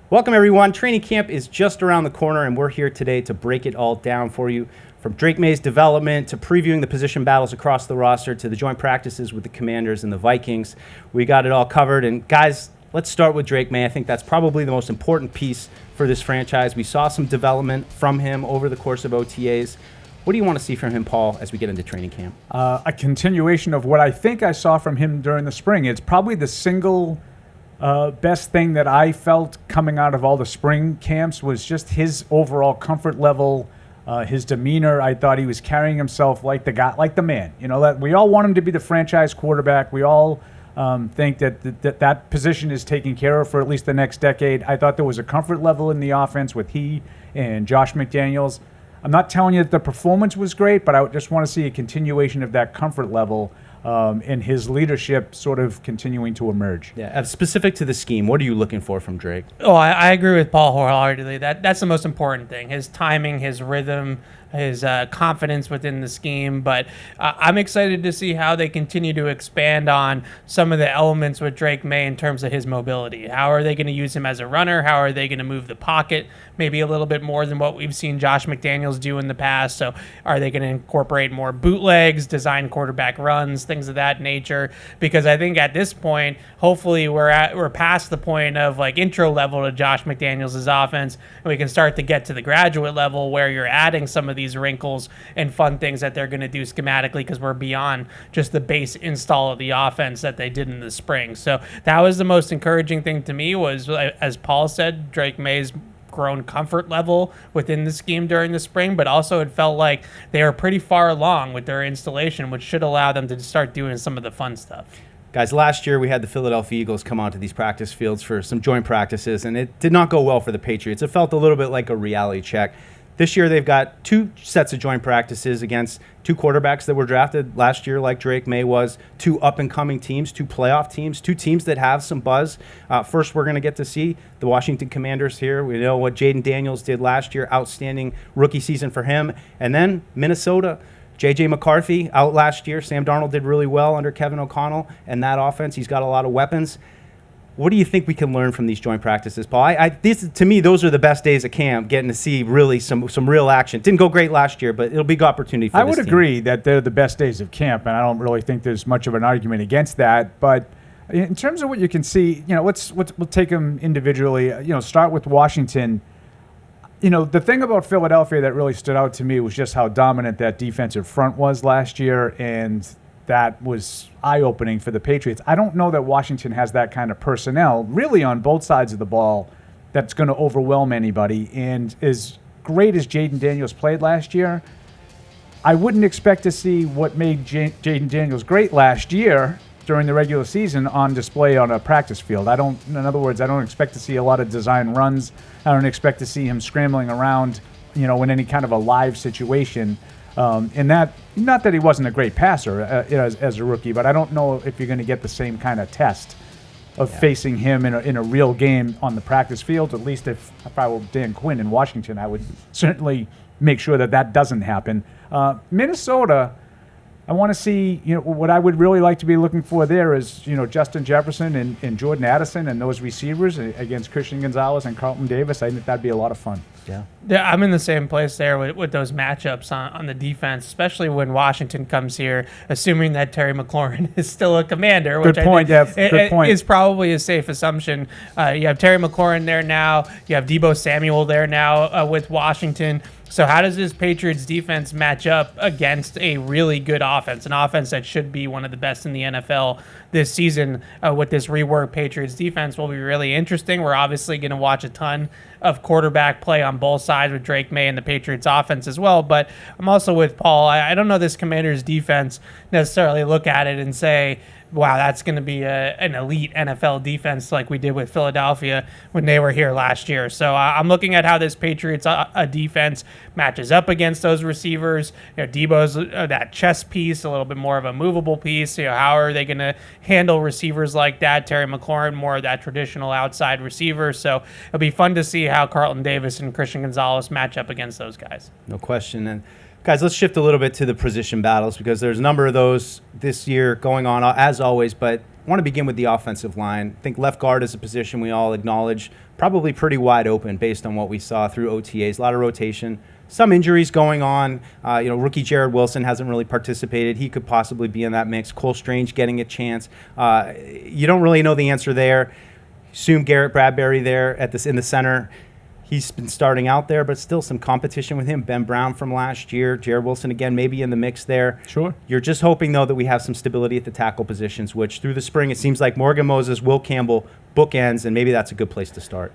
Welcome, everyone. Training camp is just around the corner, and we're here today to break it all down for you. From Drake Maye's development to previewing the position battles across the roster to the joint practices with the Commanders and the Vikings, we got it all covered. And guys, let's start with Drake Maye. I think that's probably the most important piece for this franchise. We saw some development from him over the course of OTAs. What do you want to see from him, Paul, as we get into training camp? A continuation of what I think I saw from him during the spring. It's probably the single best thing that I felt coming out of all the spring camps was just his overall comfort level, his demeanor. I thought he was carrying himself like the guy, like the man. You know, that we all want him to be the franchise quarterback. We all think that position is taken care of for at least the next decade. I thought there was a comfort level in the offense with he and Josh McDaniels. I'm not telling you that the performance was great, but I just want to see a continuation of that comfort level and his leadership sort of continuing to emerge. Yeah, specific to the scheme, what are you looking for from Drake? Oh, I agree with Paul wholeheartedly. That's the most important thing. His timing, his rhythm, his confidence within the scheme. But I'm excited to see how they continue to expand on some of the elements with Drake Maye in terms of his mobility. How are they going to use him as a runner? How are they going to move the pocket maybe a little bit more than what we've seen Josh McDaniels do in the past? So are they going to incorporate more bootlegs, design quarterback runs, things of that nature? Because I think at this point, hopefully we're past the point of like intro level to Josh McDaniels' offense, and we can start to get to the graduate level where you're adding some of these wrinkles and fun things that they're going to do schematically, because we're beyond just the base install of the offense that they did in the spring. So that was the most encouraging thing to me was, as Paul said, Drake Maye's grown comfort level within the scheme during the spring, but also it felt like they were pretty far along with their installation, which should allow them to start doing some of the fun stuff. Guys, last year we had the Philadelphia Eagles come onto these practice fields for some joint practices, and it did not go well for the Patriots. It felt a little bit like a reality check. This year they've got two sets of joint practices against two quarterbacks that were drafted last year like Drake Maye was, two up-and-coming teams, two playoff teams, two teams that have some buzz. First, we're going to get to see the Washington Commanders here. We know what Jaden Daniels did last year, outstanding rookie season for him. And then Minnesota, J.J. McCarthy out last year. Sam Darnold did really well under Kevin O'Connell and that offense. He's got a lot of weapons. What do you think we can learn from these joint practices, Paul? To me, those are the best days of camp, getting to see really some real action. Didn't go great last year, but it'll be a good opportunity for this team. I would agree that they're the best days of camp, and I don't really think there's much of an argument against that. But in terms of what you can see, we'll take them individually. Start with Washington. The thing about Philadelphia that really stood out to me was just how dominant that defensive front was last year, and that was eye-opening for the Patriots. I don't know that Washington has that kind of personnel, really on both sides of the ball, that's going to overwhelm anybody. And as great as Jaden Daniels played last year, I wouldn't expect to see what made Jaden Daniels great last year during the regular season on display on a practice field. In other words, I don't expect to see a lot of design runs. I don't expect to see him scrambling around, in any kind of a live situation. And that, not that he wasn't a great passer as a rookie, but I don't know if you're going to get the same kind of test of facing him in a real game on the practice field. At least if I were Dan Quinn in Washington, I would certainly make sure that doesn't happen. Minnesota, I want to see, what I would really like to be looking for there is, Justin Jefferson and Jordan Addison and those receivers against Christian Gonzalez and Carlton Davis. I think that'd be a lot of fun. Yeah, I'm in the same place there with those matchups on the defense, especially when Washington comes here, assuming that Terry McLaurin is still a Commander, which good point. Is probably a safe assumption. You have Terry McLaurin there now. You have Deebo Samuel there now with Washington. So how does this Patriots defense match up against a really good offense, an offense that should be one of the best in the NFL this season? With this reworked Patriots defense will be really interesting. We're obviously going to watch a ton of quarterback play on both sides with Drake Maye and the Patriots offense as well. But I'm also with Paul. I don't know this Commanders defense necessarily look at it and say, wow, that's going to be an elite NFL defense like we did with Philadelphia when they were here last year. So I'm looking at how this Patriots defense matches up against those receivers. Deebo's that chest piece, a little bit more of a movable piece. How are they going to handle receivers like that? Terry McLaurin, more of that traditional outside receiver. So it'll be fun to see how Carlton Davis and Christian Gonzalez match up against those guys. No question. And guys, let's shift a little bit to the position battles because there's a number of those this year going on, as always. But want to begin with the offensive line. I think left guard is a position we all acknowledge probably pretty wide open based on what we saw through OTAs. A lot of rotation, some injuries going on. Rookie Jared Wilson hasn't really participated. He could possibly be in that mix. Cole Strange getting a chance. You don't really know the answer there. Assume Garrett Bradbury there in the center. He's been starting out there, but still some competition with him. Ben Brown from last year. Jared Wilson, again, maybe in the mix there. Sure. You're just hoping, though, that we have some stability at the tackle positions, which through the spring it seems like Morgan Moses, Will Campbell, bookends, and maybe that's a good place to start.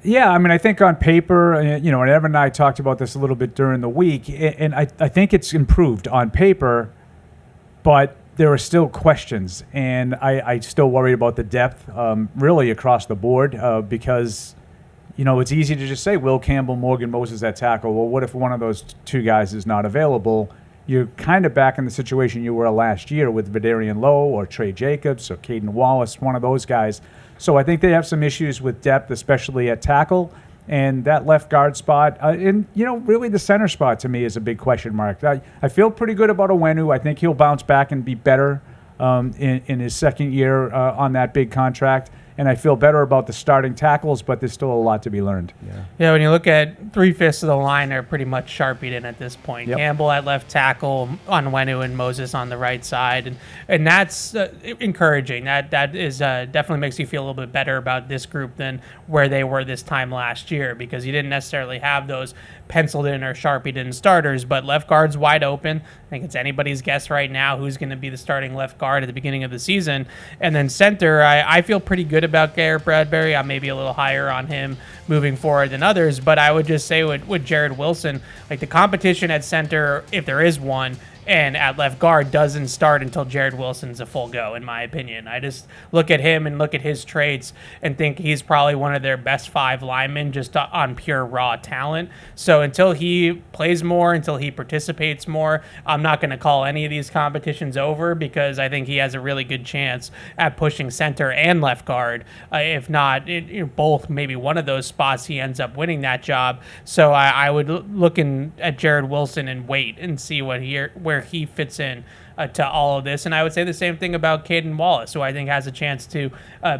Yeah, I mean, I think on paper, and Evan and I talked about this a little bit during the week, and I think it's improved on paper, but there are still questions, and I still worry about the depth really across the board because – it's easy to just say Will Campbell, Morgan Moses at tackle. Well, what if one of those two guys is not available? You're kind of back in the situation you were last year with Vidarian Lowe or Trey Jacobs or Caden Wallace, one of those guys. So I think they have some issues with depth, especially at tackle. And that left guard spot, really the center spot to me is a big question mark. I feel pretty good about Owenu. I think he'll bounce back and be better in his second year on that big contract. And I feel better about the starting tackles, but there's still a lot to be learned. Yeah, when you look at 3/5 of the line, they're pretty much sharpied in at this point. Yep. Campbell at left tackle, Onwenu and Moses on the right side, and that's encouraging. That is definitely makes you feel a little bit better about this group than where they were this time last year, because you didn't necessarily have those penciled in or sharpied in starters, but left guard's wide open. I think it's anybody's guess right now who's going to be the starting left guard at the beginning of the season. And then center, I feel pretty good about Garrett Bradbury. I'm maybe a little higher on him moving forward than others, but I would just say with Jared Wilson, like the competition at center, if there is one, and at left guard doesn't start until Jared Wilson's a full go, in my opinion. I just look at him and look at his traits and think he's probably one of their best 5 linemen just on pure raw talent. So until he plays more, until he participates more, I'm not going to call any of these competitions over, because I think he has a really good chance at pushing center and left guard. If not both, maybe one of those spots he ends up winning that job. So I would look at Jared Wilson and wait and see where he fits in to all of this. And I would say the same thing about Caden Wallace, who I think has a chance to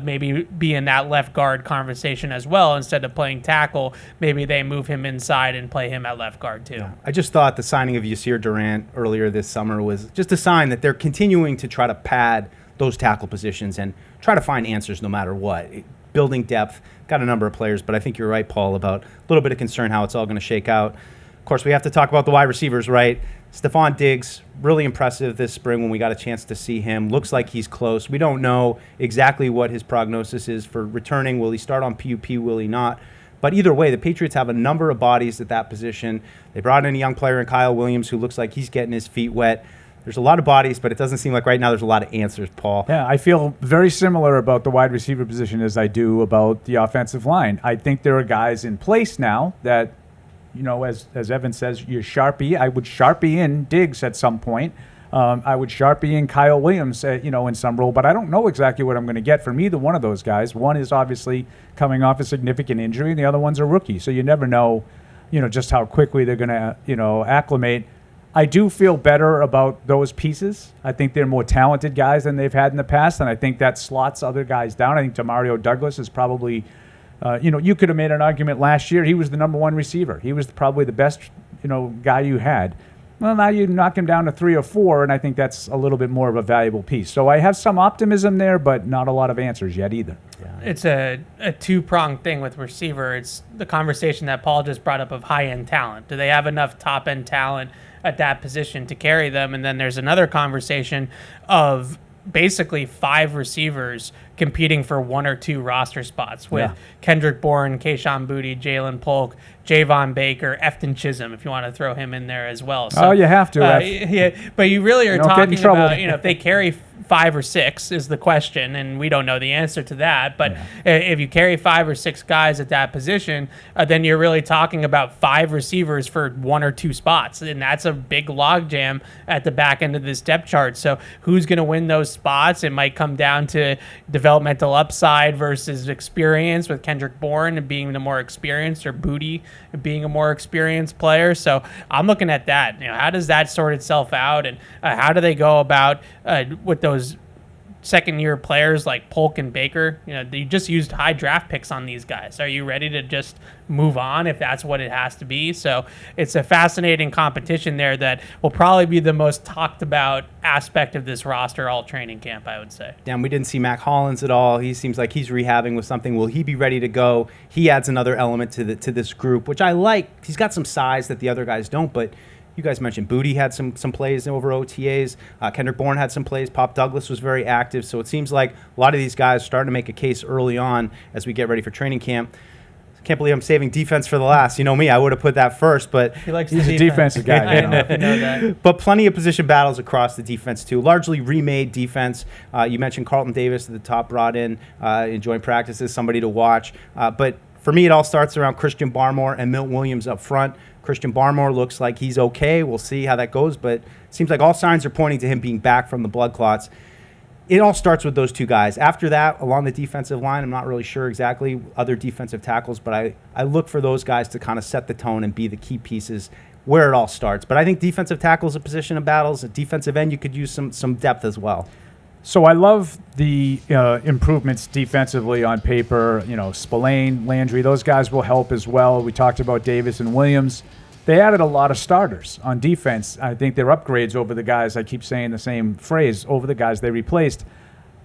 maybe be in that left guard conversation as well. Instead of playing tackle, maybe they move him inside and play him at left guard too. Yeah. I just thought the signing of Yasir Durant earlier this summer was just a sign that they're continuing to try to pad those tackle positions and try to find answers no matter what. Building depth, got a number of players, but I think you're right, Paul, about a little bit of concern how it's all going to shake out. Of course, we have to talk about the wide receivers, right? Stephon Diggs, really impressive this spring when we got a chance to see him. Looks like he's close. We don't know exactly what his prognosis is for returning. Will he start on PUP? Will he not? But either way, the Patriots have a number of bodies at that position. They brought in a young player in Kyle Williams who looks like he's getting his feet wet. There's a lot of bodies, but it doesn't seem like right now there's a lot of answers, Paul. Yeah, I feel very similar about the wide receiver position as I do about the offensive line. I think there are guys in place now that, as Evan says, you're Sharpie. I would Sharpie in Diggs at some point. I would Sharpie in Kyle Williams, in some role, but I don't know exactly what I'm going to get from either one of those guys. One is obviously coming off a significant injury, and the other one's a rookie. So you never know, just how quickly they're going to, acclimate. I do feel better about those pieces. I think they're more talented guys than they've had in the past, and I think that slots other guys down. I think Demario Douglas is probably, you could have made an argument last year. He was the number 1 receiver. He was probably the best, guy you had. Well, now you knock him down to 3 or 4, and I think that's a little bit more of a valuable piece. So I have some optimism there, but not a lot of answers yet either. Yeah. It's a two-pronged thing with receiver. It's the conversation that Paul just brought up of high-end talent. Do they have enough top-end talent at that position to carry them? And then there's another conversation of basically 5 receivers competing for 1 or 2 roster spots with Kendrick Bourne, Kayshon Boutte, Jalen Polk, Javon Baker, Efton Chisholm, if you want to throw him in there as well. So, you have to. Yeah, but you really are Don't get in talking trouble. about, if they carry 5 or 6 is the question, and we don't know the answer to that. But if you carry 5 or 6 guys at that position, then you're really talking about 5 receivers for 1 or 2 spots, and that's a big logjam at the back end of this depth chart. So who's going to win those spots? It might come down to developmental upside versus experience, with Kendrick Bourne being the more experienced, or Boutte being a more experienced player. So I'm looking at that. How does that sort itself out, and how do they go about with those second-year players like Polk and Baker. You just used high draft picks on these guys. Are you ready to just move on if that's what it has to be? So it's a fascinating competition there that will probably be the most talked about aspect of this roster all training camp, I would say. Damn, we didn't see Mac Hollins at all. He seems like he's rehabbing with something. Will he be ready to go? He adds another element to this group, which I like. He's got some size that the other guys don't, but you guys mentioned Booty had some plays over OTAs. Kendrick Bourne had some plays. Pop Douglas was very active. So it seems like a lot of these guys are starting to make a case early on as we get ready for training camp. Can't believe I'm saving defense for the last. You know me, I would have put that first, but he's a defensive guy. I don't know if you know that. But plenty of position battles across the defense too. Largely remade defense. You mentioned Carlton Davis at the top, brought in joint practices, somebody to watch. But for me, it all starts around Christian Barmore and Milton Williams up front. Christian Barmore looks like he's okay. We'll see how that goes, but it seems like all signs are pointing to him being back from the blood clots. It all starts with those two guys. After that, along the defensive line, I'm not really sure exactly other defensive tackles, but I look for those guys to kind of set the tone and be the key pieces where it all starts. But I think defensive tackle is a position of battles. At defensive end, you could use some depth as well. So I love the improvements defensively on paper. Spillane, Landry, those guys will help as well. We talked about Davis and Williams. They added a lot of starters on defense. I think they're upgrades over the guys. I keep saying the same phrase, over the guys they replaced.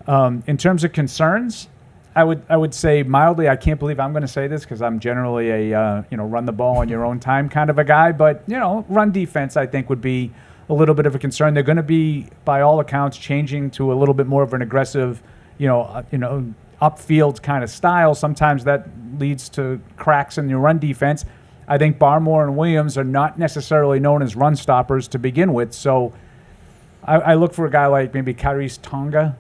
In terms of concerns, I would say mildly, I can't believe I'm going to say this because I'm generally a run the ball on your own time kind of a guy. But run defense I think would be a little bit of a concern. They're going to be, by all accounts, changing to a little bit more of an aggressive, upfield kind of style. Sometimes that leads to cracks in your run defense. I think Barmore and Williams are not necessarily known as run stoppers to begin with. So I look for a guy like maybe Kairis Tonga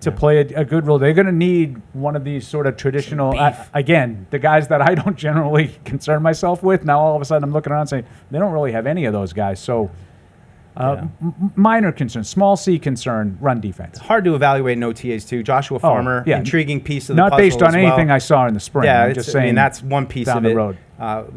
to play a good role. They're going to need one of these sort of traditional, again, the guys that I don't generally concern myself with. Now all of a sudden I'm looking around saying they don't really have any of those guys. So minor concern, small C concern, run defense. It's hard to evaluate in OTAs too. Joshua Farmer, intriguing piece of the puzzle. Not based on as well. anything I saw in the spring. Yeah, I'm just saying that's one piece down of the it. road.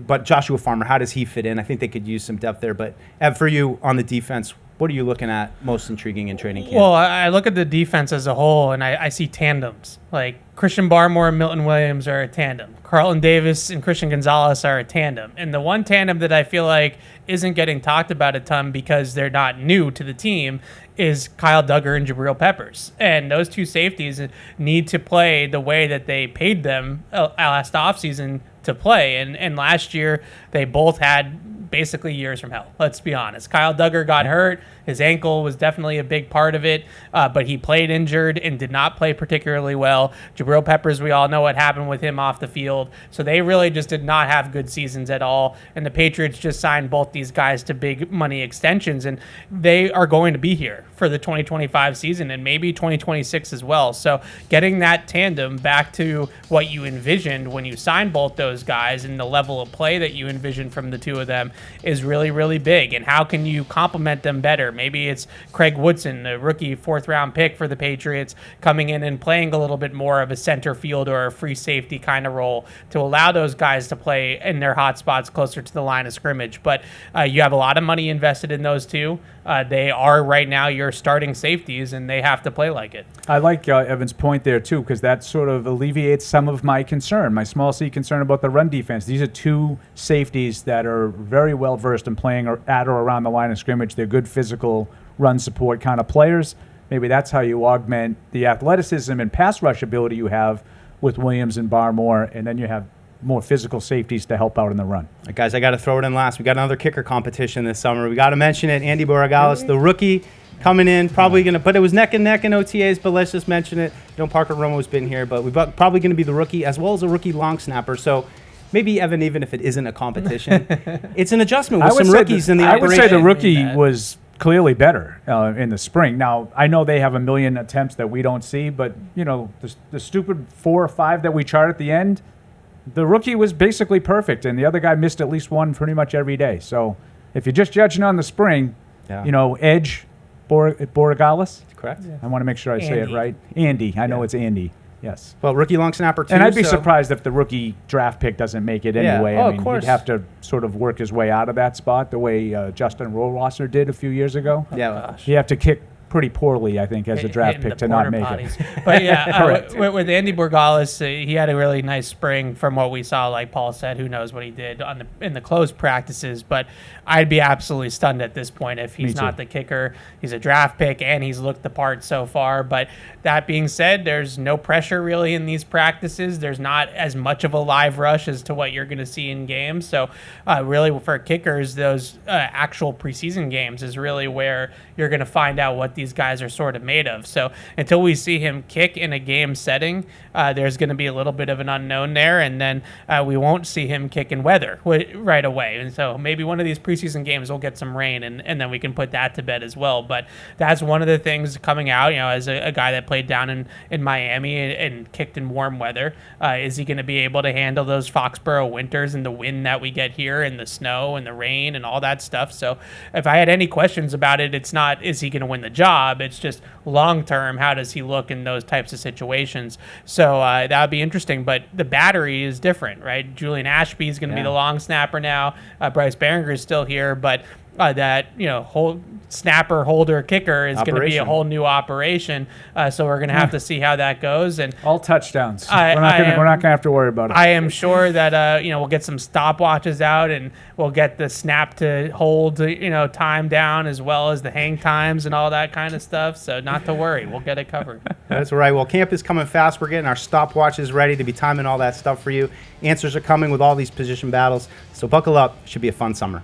But Joshua Farmer, how does he fit in? I think they could use some depth there. But Ev, for you on the defense, what are you looking at most intriguing in training camp? Well, I look at the defense as a whole, and I see tandems. Like Christian Barmore and Milton Williams are a tandem. Carlton Davis and Christian Gonzalez are a tandem. And the one tandem that I feel like isn't getting talked about a ton because they're not new to the team is Kyle Duggar and Jabril Peppers. And those two safeties need to play the way that they paid them last offseason to play. And last year, they both had basically years from hell. Let's be honest. Kyle Duggar got hurt. His ankle was definitely a big part of it, but he played injured and did not play particularly well. Jabril Peppers, we all know what happened with him off the field. So they really just did not have good seasons at all. And the Patriots just signed both these guys to big money extensions, and they are going to be here for the 2025 season and maybe 2026 as well. So getting that tandem back to what you envisioned when you signed both those guys and the level of play that you envisioned from the two of them is really, really big. And how can you complement them better? Maybe it's Craig Woodson, the rookie fourth-round pick for the Patriots, coming in and playing a little bit more of a center field or a free safety kind of role to allow those guys to play in their hot spots closer to the line of scrimmage. But you have a lot of money invested in those two. They are right now your starting safeties, and they have to play like it. I like Evan's point there, too, because that sort of alleviates some of my concern, my small C concern about the run defense. These are two safeties that are very well versed in playing at or around the line of scrimmage. They're good physical run support kind of players. Maybe that's how you augment the athleticism and pass rush ability you have with Williams and Barmore, and then you have more physical safeties to help out in the run. Guys, I got to throw it in last. We got another kicker competition this summer. We got to mention it. Andy Borregales, the rookie, coming in, probably going to, but it was neck and neck in OTAs, but let's just mention it. Parker Romo's been here, but we're probably going to be the rookie as well as a rookie long snapper. So maybe, Evan, even if it isn't a competition, it's an adjustment with some rookies in the operation. I would say the rookie was clearly better in the spring. Now, I know they have a million attempts that we don't see, but, the stupid 4 or 5 that we chart at the end, the rookie was basically perfect, and the other guy missed at least one pretty much every day. So if you're just judging on the spring, Edge, Borregales. Correct. Yeah. I want to make sure I say it right. Andy. I know it's Andy. Yes. Well, rookie long snapper too. And I'd be surprised if the rookie draft pick doesn't make it anyway. Oh, of course. He'd have to sort of work his way out of that spot the way Justin Rohrwasser did a few years ago. Yeah. You have to kick pretty poorly, I think, as a draft Hitting pick the to not porta make potties. it. But yeah, Correct. with Andy Borgalis, he had a really nice spring from what we saw. Like Paul said, who knows what he did in the closed practices? But I'd be absolutely stunned at this point if he's not the kicker. He's a draft pick and he's looked the part so far. But that being said, there's no pressure really in these practices. There's not as much of a live rush as to what you're going to see in games. So really for kickers, those actual preseason games is really where you're going to find out what these guys are sort of made of. So until we see him kick in a game setting, there's going to be a little bit of an unknown there, and then we won't see him kick in weather right away. And so maybe one of these preseason games will get some rain, and then we can put that to bed as well. But that's one of the things coming out, as a guy that played down in Miami and kicked in warm weather. Is he going to be able to handle those Foxborough winters and the wind that we get here and the snow and the rain and all that stuff? So if I had any questions about it, it's not, is he going to win the job? It's just long term, how does he look in those types of situations? So that would be interesting. But the battery is different, right? Julian Ashby is going to be the long snapper now. Bryce Behringer is still here, but that whole snapper, holder, kicker is going to be a whole new operation. So we're going to have to see how that goes. And all touchdowns. We're not going to have to worry about it. I am sure that we'll get some stopwatches out, and we'll get the snap to hold time down, as well as the hang times and all that kind of stuff. So not to worry, we'll get it covered. That's right. Well, camp is coming fast. We're getting our stopwatches ready to be timing all that stuff for you. Answers are coming with all these position battles. So buckle up. Should be a fun summer.